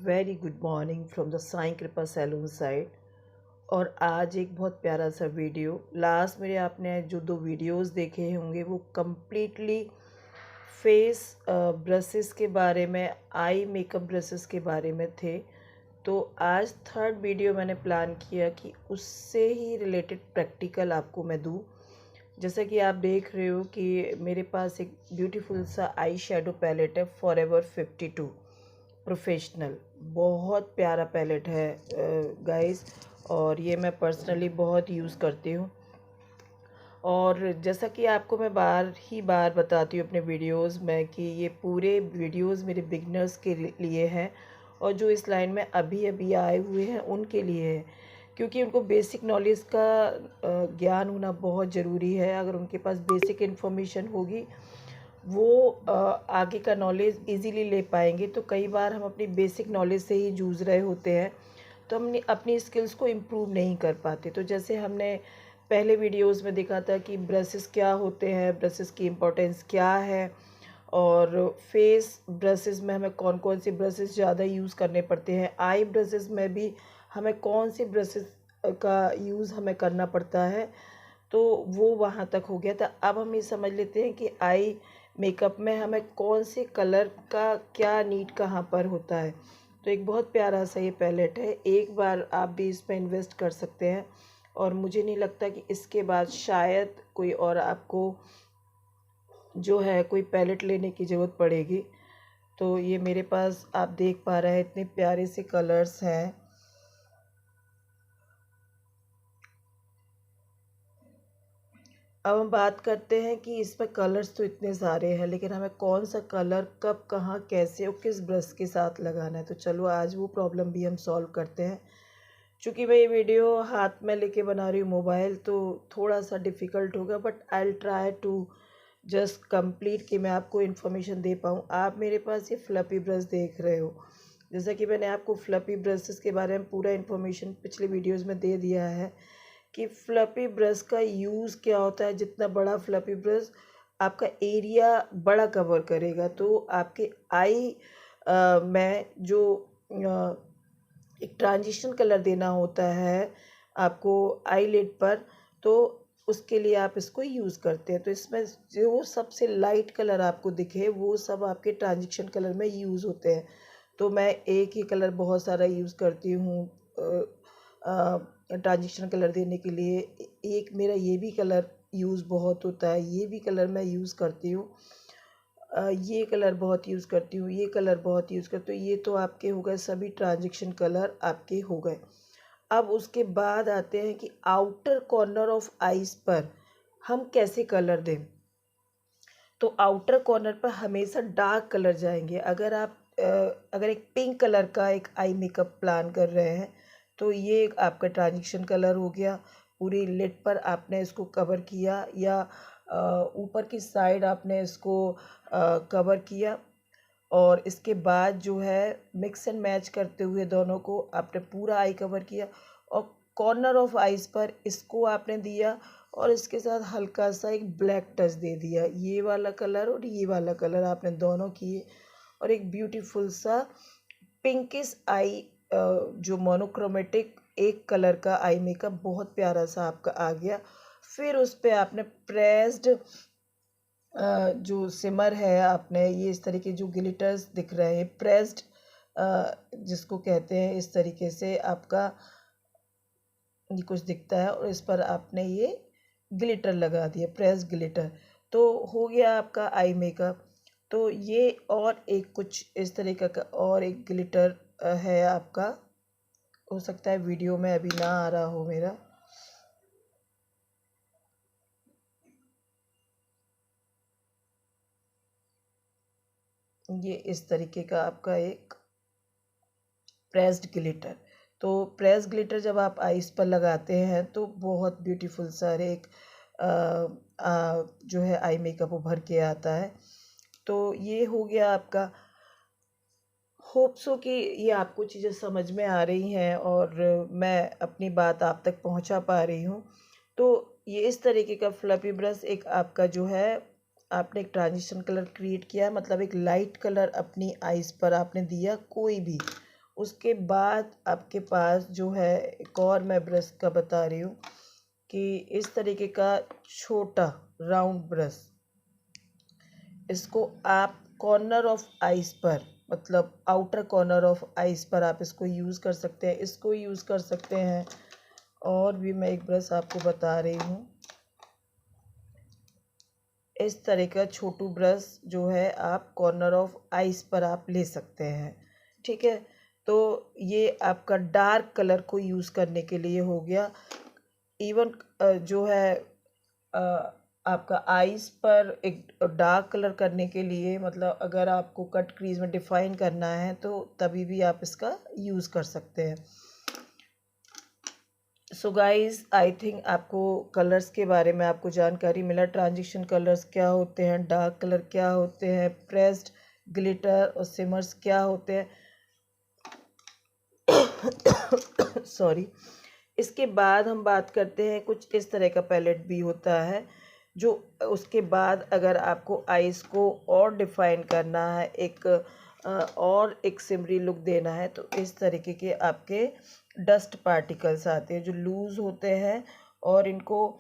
Very good morning from the Sai Kripa salon side. और आज एक बहुत प्यारा सा वीडियो, लास्ट मेरे आपने जो 2 वीडियोस देखे होंगे वो कम्प्लीटली फेस ब्रशेस के बारे में, आई मेकअप ब्रशेस के बारे में थे। तो आज थर्ड वीडियो मैंने प्लान किया कि उससे ही रिलेटेड प्रैक्टिकल आपको मैं दूँ। जैसा कि आप देख रहे हो कि मेरे पास एक ब्यूटीफुल सा आई शेडो पैलेट है, फॉरएवर 52 प्रोफेशनल। बहुत प्यारा पैलेट है गाइस, और ये मैं पर्सनली बहुत यूज़ करती हूँ। और जैसा कि आपको मैं बार बताती हूँ अपने वीडियोस में कि ये पूरे वीडियोस मेरे बिगनर्स के लिए हैं, और जो इस लाइन में अभी अभी आए हुए हैं उनके लिए है, क्योंकि उनको बेसिक नॉलेज का ज्ञान होना बहुत ज़रूरी है। अगर उनके पास बेसिक इन्फॉर्मेशन होगी वो आगे का नॉलेज इजीली ले पाएंगे। तो कई बार हम अपनी बेसिक नॉलेज से ही जूझ रहे होते हैं, तो हम अपनी स्किल्स को इम्प्रूव नहीं कर पाते। तो जैसे हमने पहले वीडियोस में देखा था कि ब्रशेस क्या होते हैं, ब्रशेस की इम्पोर्टेंस क्या है, और फेस ब्रशेस में हमें कौन कौन से ब्रशेस ज़्यादा यूज़ करने पड़ते हैं, आई ब्रशेस में भी हमें कौन से ब्रशेस का यूज़ हमें करना पड़ता है। तो वो वहाँ तक हो गया था। अब हम ये समझ लेते हैं कि आई मेकअप में हमें कौन से कलर का क्या नीड कहाँ पर होता है। तो एक बहुत प्यारा सा ये पैलेट है, एक बार आप भी इस पर इन्वेस्ट कर सकते हैं, और मुझे नहीं लगता कि इसके बाद शायद कोई और आपको जो है कोई पैलेट लेने की ज़रूरत पड़ेगी। तो ये मेरे पास आप देख पा रहे हैं इतने प्यारे से कलर्स हैं। अब हम बात करते हैं कि इसमें कलर्स तो इतने सारे हैं, लेकिन हमें कौन सा कलर कब कहाँ कैसे और किस ब्रश के साथ लगाना है। तो चलो आज वो प्रॉब्लम भी हम सॉल्व करते हैं। चूँकि मैं ये वीडियो हाथ में लेके बना रही हूँ मोबाइल, तो थोड़ा सा डिफ़िकल्ट होगा, but I will try to just complete कि मैं आपको इन्फॉर्मेशन दे पाऊँ। आप मेरे पास ये फ्लफ़ी ब्रश देख रहे हो। जैसा कि मैंने आपको फ्लफ़ी ब्रशेस के बारे में पूरा इन्फॉर्मेशन पिछले वीडियोज़ में दे दिया है कि फ्लफ़ी ब्रश का यूज़ क्या होता है। जितना बड़ा फ्लफ़ी ब्रश आपका एरिया बड़ा कवर करेगा, तो आपके आई में जो एक ट्रांजिशन कलर देना होता है आपको आईलिड पर, तो उसके लिए आप इसको यूज़ करते हैं। तो इसमें जो सबसे लाइट कलर आपको दिखे वो सब आपके ट्रांजिशन कलर में यूज़ होते हैं। तो मैं एक ही कलर बहुत सारा यूज़ करती हूँ ट्रांजिशन कलर देने के लिए। एक मेरा ये भी कलर यूज़ बहुत होता है, ये भी कलर मैं यूज़ करती हूँ। ये कलर बहुत यूज़ करती हूँ, ये कलर बहुत यूज़ करती हूँ। ये तो आपके हो गए सभी ट्रांजिशन कलर आपके हो गए। अब उसके बाद आते हैं कि आउटर कॉर्नर ऑफ आईज पर हम कैसे कलर दें। तो आउटर कॉर्नर पर हमेशा डार्क कलर जाएंगे। अगर एक पिंक कलर का एक आई मेकअप प्लान कर रहे हैं, तो ये आपका ट्रांजिशन कलर हो गया। पूरी लिड पर आपने इसको कवर किया, या ऊपर की साइड आपने इसको कवर किया, और इसके बाद जो है मिक्स एंड मैच करते हुए दोनों को आपने पूरा आई कवर किया, और कॉर्नर ऑफ आईज पर इसको आपने दिया, और इसके साथ हल्का सा एक ब्लैक टच दे दिया। ये वाला कलर और ये वाला कलर आपने दोनों किए, और एक ब्यूटीफुल सा पिंकिश आई जो मोनोक्रोमेटिक एक कलर का आई मेकअप बहुत प्यारा सा आपका आ गया। फिर उस पर आपने प्रेस्ड जो सिमर है, आपने ये इस तरीके जो ग्लिटर्स दिख रहे हैं प्रेस्ड जिसको कहते हैं, इस तरीके से आपका ये कुछ दिखता है, और इस पर आपने ये ग्लिटर लगा दिया, प्रेस ग्लिटर। तो हो गया आपका आई मेकअप। तो ये और एक कुछ इस तरीके का और एक ग्लिटर है आपका, हो सकता है वीडियो में अभी ना आ रहा हो मेरा। ये इस तरीके का आपका एक प्रेस्ड ग्लिटर। तो प्रेस ग्लिटर जब आप आइस पर लगाते हैं तो बहुत ब्यूटीफुल सा एक जो है आई मेकअप उभर के आता है। तो ये हो गया आपका। होप सो कि ये आपको चीज़ें समझ में आ रही हैं, और मैं अपनी बात आप तक पहुंचा पा रही हूँ। तो ये इस तरीके का फ्लफी ब्रश एक आपका जो है, आपने एक ट्रांजिशन कलर क्रिएट किया, मतलब एक लाइट कलर अपनी आइज़ पर आपने दिया कोई भी, उसके बाद आपके पास जो है एक और मैं ब्रश का बता रही हूँ कि इस तरीके का छोटा राउंड ब्रश, इसको आप कॉर्नर ऑफ आइस पर, मतलब आउटर कॉर्नर ऑफ आइस पर आप इसको यूज़ कर सकते हैं, इसको यूज़ कर सकते हैं। और भी मैं एक ब्रश आपको बता रही हूँ, इस तरह का छोटू ब्रश जो है आप कॉर्नर ऑफ आइस पर आप ले सकते हैं। ठीक है, तो ये आपका डार्क कलर को यूज़ करने के लिए हो गया। इवन जो है आपका आईज पर एक डार्क कलर करने के लिए, मतलब अगर आपको कट क्रीज में डिफाइन करना है तो तभी भी आप इसका यूज़ कर सकते हैं। सो गाइज, आई थिंक आपको कलर्स के बारे में आपको जानकारी मिला। ट्रांजिशन कलर्स क्या होते हैं, डार्क कलर क्या होते हैं, प्रेस्ड, ग्लिटर और सिमर्स क्या होते हैं। सॉरी। इसके बाद हम बात करते हैं, कुछ इस तरह का पैलेट भी होता है जो उसके बाद अगर आपको आइस को और डिफाइन करना है, और एक सिमरी लुक देना है, तो इस तरीके के आपके डस्ट पार्टिकल्स आते हैं जो लूज़ होते हैं, और इनको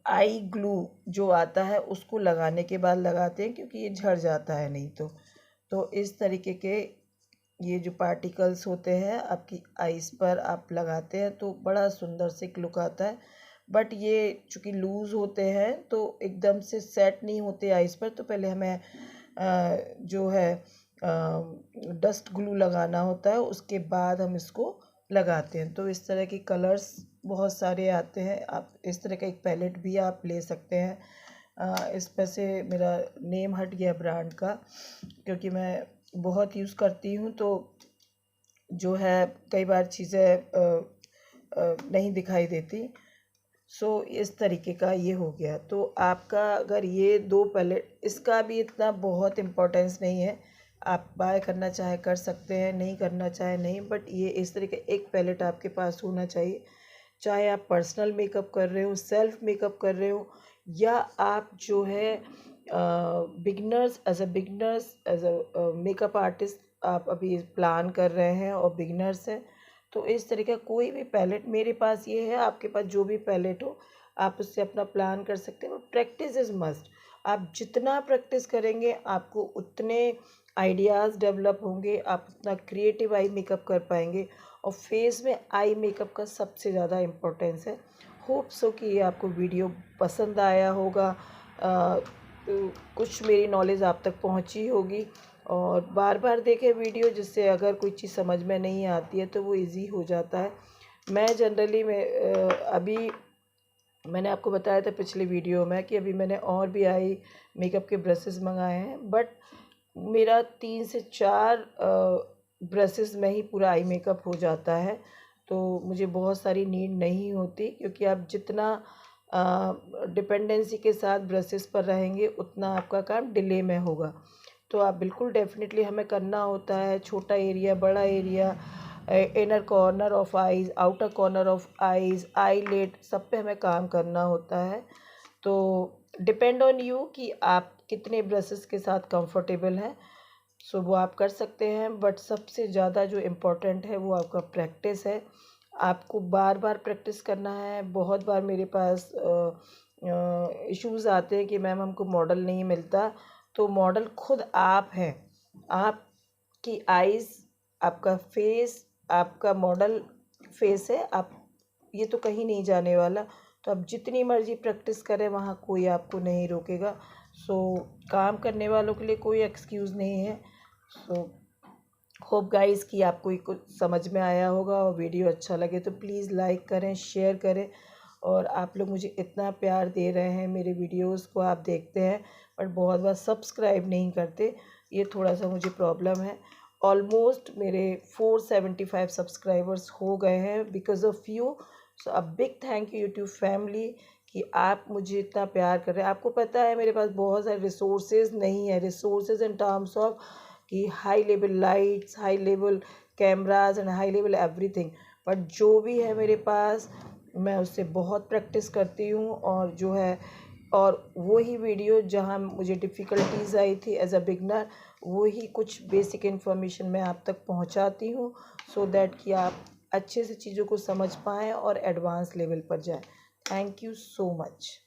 आई ग्लू जो आता है उसको लगाने के बाद लगाते हैं, क्योंकि ये झड़ जाता है नहीं तो इस तरीके के ये जो पार्टिकल्स होते हैं आपकी आइस पर आप लगाते हैं तो बड़ा सुंदर से एक लुक आता है। बट ये चूँकि लूज़ होते हैं तो एकदम से सेट नहीं होते आइस पर, तो पहले हमें जो है डस्ट ग्लू लगाना होता है, उसके बाद हम इसको लगाते हैं। तो इस तरह के कलर्स बहुत सारे आते हैं, आप इस तरह का एक पैलेट भी आप ले सकते हैं। इस पर से मेरा नेम हट गया ब्रांड का, क्योंकि मैं बहुत यूज़ करती हूँ तो जो है कई बार चीज़ें नहीं दिखाई देती। सो इस तरीके का ये हो गया। तो आपका अगर ये 2 पैलेट, इसका भी इतना बहुत इम्पोर्टेंस नहीं है, आप बाय करना चाहे कर सकते हैं, नहीं करना चाहे नहीं, बट ये इस तरह का एक पैलेट आपके पास होना चाहिए। चाहे आप पर्सनल मेकअप कर रहे हो, सेल्फ मेकअप कर रहे हो, या आप जो है beginners as a makeup artist आप अभी प्लान कर रहे हैं और बिगनर्स हैं, तो इस तरह का कोई भी पैलेट मेरे पास ये है, आपके पास जो भी पैलेट हो आप उससे अपना प्लान कर सकते हैं। Practice is must. आप जितना प्रैक्टिस करेंगे आपको उतने आइडियाज़ डेवलप होंगे, आप उतना क्रिएटिव आई मेकअप कर पाएंगे, और फेस में आई मेकअप का सबसे ज़्यादा इम्पोर्टेंस है। होप सो कि ये आपको वीडियो पसंद आया होगा, कुछ मेरी नॉलेज आप तक पहुंची होगी, और बार बार देखें वीडियो, जिससे अगर कोई चीज़ समझ में नहीं आती है तो वो इजी हो जाता है। मैं जनरली अभी मैंने आपको बताया था पिछली वीडियो में कि अभी मैंने और भी आई मेकअप के ब्रशेस मंगाए हैं, बट मेरा 3 से 4 ब्रशेस में ही पूरा आई मेकअप हो जाता है, तो मुझे बहुत सारी नीड नहीं होती, क्योंकि आप जितना डिपेंडेंसी के साथ ब्रशेस पर रहेंगे उतना आपका काम डिले में होगा। तो आप बिल्कुल डेफिनेटली हमें करना होता है, छोटा एरिया, बड़ा area, inner corner of eyes, outer corner of eyes, eyelid, सब पे हमें काम करना होता है। तो डिपेंड ऑन यू कि आप कितने ब्रशेस के साथ कंफर्टेबल हैं, सो वो आप कर सकते हैं। बट सबसे ज़्यादा जो इम्पोर्टेंट है वो आपका प्रैक्टिस है। आपको बार बार प्रैक्टिस करना है। बहुत बार मेरे पास इश्यूज़ आते हैं कि मैम हमको मॉडल नहीं मिलता, तो मॉडल खुद आप हैं। आपकी आइज़, आपका फेस, आपका मॉडल फेस है, आप ये तो कहीं नहीं जाने वाला। तो आप जितनी मर्ज़ी प्रैक्टिस करें, वहाँ कोई आपको नहीं रोकेगा। सो काम करने वालों के लिए कोई एक्सक्यूज़ नहीं है। सो होप गाइस कि आपको ये कुछ समझ में आया होगा, और वीडियो अच्छा लगे तो प्लीज़ लाइक करें, शेयर करें। और आप लोग मुझे इतना प्यार दे रहे हैं, मेरे वीडियोस को आप देखते हैं बट बहुत बार सब्सक्राइब नहीं करते, ये थोड़ा सा मुझे प्रॉब्लम है। ऑलमोस्ट मेरे 475 सब्सक्राइबर्स हो गए हैं because of you. So a big thank you YouTube family कि आप मुझे इतना प्यार कर रहे हैं। आपको पता है मेरे पास बहुत सारे रिसोर्सेज नहीं है, रिसोर्सेज इन टर्म्स ऑफ कि high level lights, high level cameras and high level everything, but जो भी है मेरे पास मैं उससे बहुत प्रैक्टिस करती हूँ। और जो है, और वही वीडियो जहाँ मुझे डिफ़िकल्टीज़ आई थी एज अ बिगनर, वही कुछ बेसिक इन्फॉर्मेशन मैं आप तक पहुंचाती हूँ, सो दैट कि आप अच्छे से चीज़ों को समझ पाएँ और एडवांस लेवल पर जाएं। Thank you so much.